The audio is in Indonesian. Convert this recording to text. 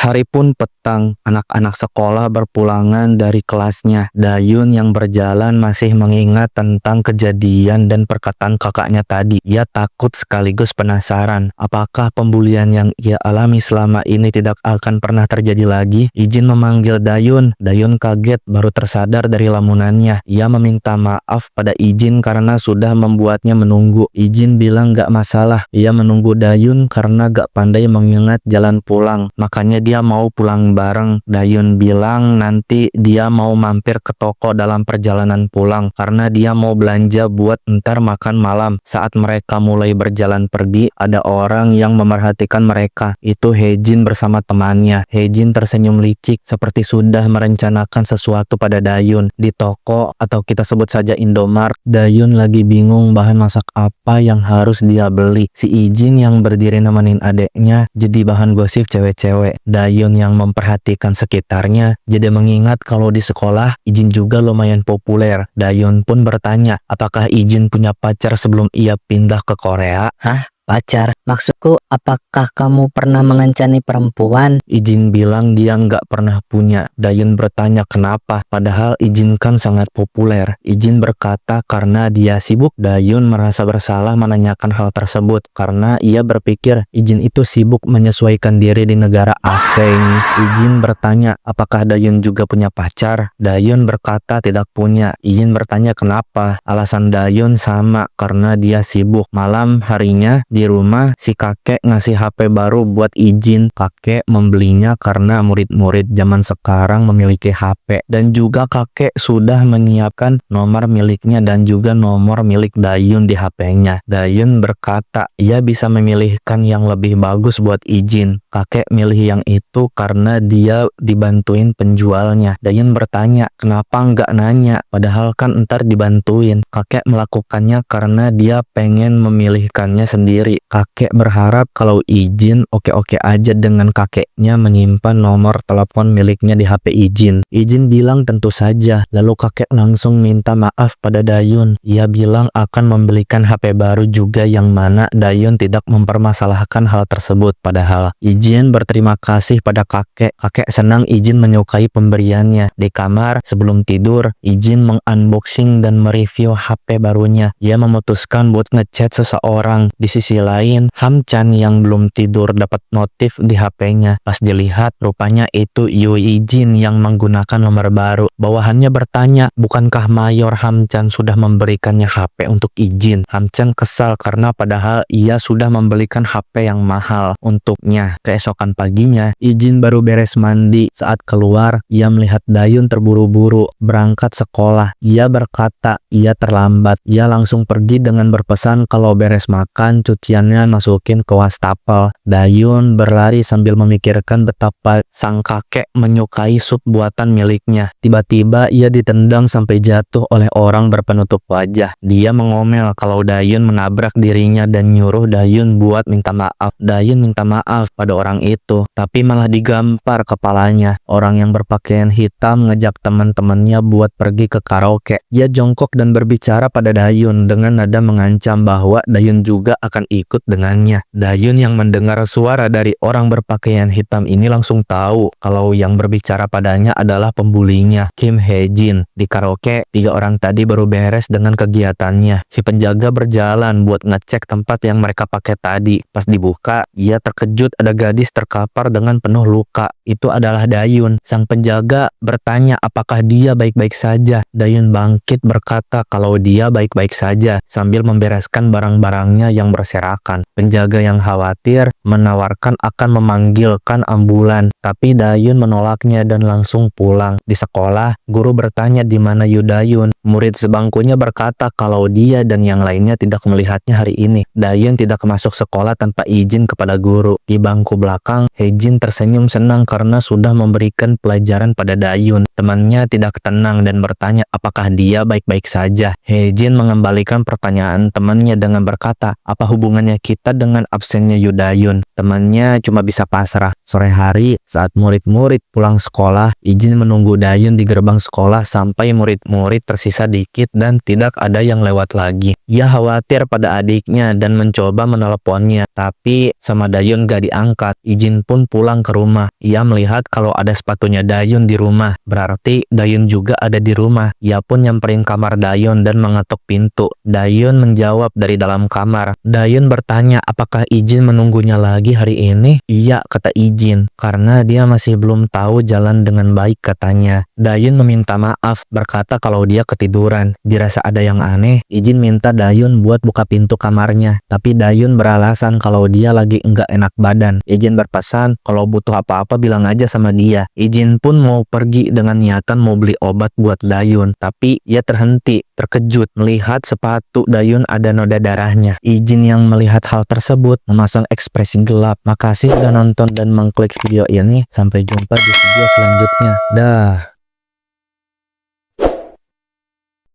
Hari pun petang, anak-anak sekolah berpulangan dari kelasnya. Dayun yang berjalan masih mengingat tentang kejadian dan perkataan kakaknya tadi. Ia takut sekaligus penasaran, apakah pembulian yang ia alami selama ini tidak akan pernah terjadi lagi? Izin memanggil Dayun. Dayun kaget baru tersadar dari lamunannya. Ia meminta maaf pada Izin karena sudah membuatnya menunggu. Izin bilang gak masalah, ia menunggu Dayun karena gak pandai mengingat jalan pulang. Makanya dia mau pulang bareng. Dayun bilang nanti dia mau mampir ke toko dalam perjalanan pulang karena dia mau belanja buat ntar makan malam. Saat mereka mulai berjalan pergi, ada orang yang memerhatikan mereka. Itu Hejin bersama temannya. Hejin tersenyum licik seperti sudah merencanakan sesuatu pada Dayun. Di toko atau kita sebut saja Indomart, Dayun lagi bingung bahan masak apa yang harus dia beli. Si Izin yang berdiri nemenin adeknya jadi bahan gosip cewek-cewek. Dayun yang memperhatikan sekitarnya jadi mengingat kalau di sekolah Izin juga lumayan populer. Dayun pun bertanya, apakah Izin punya pacar sebelum ia pindah ke Korea? Hah? Pacar? Maksudku, apakah kamu pernah mengencani perempuan? Izin bilang dia nggak pernah punya. Dayun bertanya kenapa, padahal Izin kan sangat populer. Izin berkata karena dia sibuk. Dayun merasa bersalah menanyakan hal tersebut karena ia berpikir Izin itu sibuk menyesuaikan diri di negara asing. Izin bertanya apakah Dayun juga punya pacar. Dayun berkata tidak punya. Izin bertanya kenapa. Alasan Dayun sama, karena dia sibuk. Malam harinya di rumah, si kakek ngasih HP baru buat Izin. Kakek membelinya karena murid-murid zaman sekarang memiliki HP. Dan juga kakek sudah menyiapkan nomor miliknya dan juga nomor milik Dayun di HP-nya. Dayun berkata ia bisa memilihkan yang lebih bagus buat Izin. Kakek milih yang itu karena dia dibantuin penjualnya. Dayun bertanya kenapa nggak nanya, padahal kan ntar dibantuin. Kakek melakukannya karena dia pengen memilihkannya sendiri. Kakek berharap kalau Izin oke-oke aja dengan kakeknya menyimpan nomor telepon miliknya di HP Izin. Izin bilang tentu saja, lalu kakek langsung minta maaf pada Dayun. Ia bilang akan membelikan HP baru juga yang mana Dayun tidak mempermasalahkan hal tersebut. Padahal Izin berterima kasih pada kakek. Kakek senang Izin menyukai pemberiannya. Di kamar sebelum tidur, Izin mengunboxing dan mereview HP barunya. Ia memutuskan buat ngechat seseorang. Di sisi lain, Hamchan yang belum tidur dapat notif di HP-nya. Pas dilihat, rupanya itu Yui Izin yang menggunakan nomor baru. Bawahannya bertanya, bukankah Mayor Hamchan sudah memberikannya HP untuk Izin? Hamchan kesal karena padahal ia sudah membelikan HP yang mahal untuknya. Keesokan paginya, Izin baru beres mandi. Saat keluar, ia melihat Dayun terburu-buru berangkat sekolah. Ia berkata ia terlambat. Ia langsung pergi dengan berpesan kalau beres makan, cuciannya masukin ke wastafel. Dayun berlari sambil memikirkan betapa sang kakek menyukai sup buatan miliknya. Tiba-tiba ia ditendang sampai jatuh oleh orang berpenutup wajah. Dia mengomel kalau Dayun menabrak dirinya dan nyuruh Dayun buat minta maaf. Dayun minta maaf pada orang itu, tapi malah digampar kepalanya. Orang yang berpakaian hitam ngejak teman-temannya buat pergi ke karaoke. Ia jongkok dan berbicara pada Dayun dengan nada mengancam bahwa Dayun juga akan ikut dengannya. Dayun yang mendengar suara dari orang berpakaian hitam ini langsung tahu kalau yang berbicara padanya adalah pembulinya, Kim Hejin. Di karaoke, 3 orang tadi baru beres dengan kegiatannya. Si penjaga berjalan buat ngecek tempat yang mereka pakai tadi. Pas dibuka, ia terkejut ada gadis terkapar dengan penuh luka. Itu adalah Dayun. Sang penjaga bertanya apakah dia baik-baik saja. Dayun bangkit berkata kalau dia baik-baik saja sambil membereskan barang-barangnya yang berserakan. Penjaga yang khawatir menawarkan akan memanggilkan ambulan, tapi Dayun menolaknya dan langsung pulang. Di sekolah, guru bertanya di mana Yu Dayun. Murid sebangkunya berkata kalau dia dan yang lainnya tidak melihatnya hari ini. Dayun tidak masuk sekolah tanpa izin kepada guru. Di bangku belakang, Hejin tersenyum senang karena sudah memberikan pelajaran pada Dayun. Temannya tidak tenang dan bertanya apakah dia baik-baik saja. Hejin mengembalikan pertanyaan temannya dengan berkata, apa hubungan hubungannya kita dengan absennya Yudayun. Temannya cuma bisa pasrah. Sore hari, saat murid-murid pulang sekolah, Ijin menunggu Dayun di gerbang sekolah sampai murid-murid tersisa dikit dan tidak ada yang lewat lagi. Ia khawatir pada adiknya dan mencoba meneleponnya, tapi sama Dayun gak diangkat. Ijin pun pulang ke rumah. Ia melihat kalau ada sepatunya Dayun di rumah, berarti Dayun juga ada di rumah. Ia pun nyamperin kamar Dayun dan mengetuk pintu. Dayun menjawab dari dalam kamar. Dayun bertanya apakah Ijin menunggunya lagi hari ini. Iya, kata Ijin, karena dia masih belum tahu jalan dengan baik, katanya. Dayun meminta maaf, berkata kalau dia ketiduran. Dirasa ada yang aneh, Ijin minta Dayun buat buka pintu kamarnya, tapi Dayun beralasan kalau dia lagi enggak enak badan. Ijin berpesan kalau butuh apa-apa bilang aja sama dia. Ijin pun mau pergi dengan niatan mau beli obat buat Dayun, tapi ia terhenti, terkejut melihat sepatu Dayun ada noda darahnya. Ijin yang melihat hal tersebut memasang ekspresi gelap. Makasih udah nonton dan mengklik video ini. Sampai jumpa di video selanjutnya. Dah.